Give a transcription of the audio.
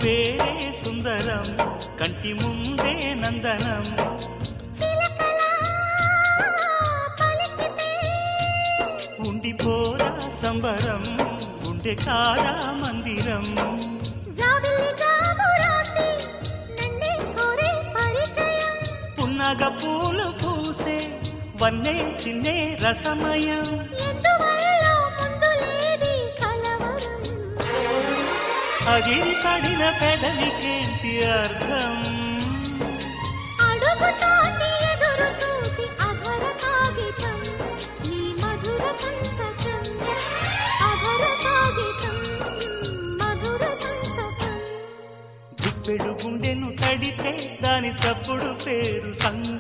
పేరే సుందరం కంటి ముందే నందనం ఉండిపోరా సంబరం ఉండే కాదా మందిరం పున్నగ పూలు పూసే వన్నే చిన్నే రసమయం అగిరి పడిన పెదలికేంటి అర్థం అడుగుతోంది ఎదురు చూసి అధర కాగితం నీ మధుర సంతకం అధర కాగితం మధుర సంతకం గుప్పెడు గుండెను తడితే దాని చప్పుడు పేరు సంగ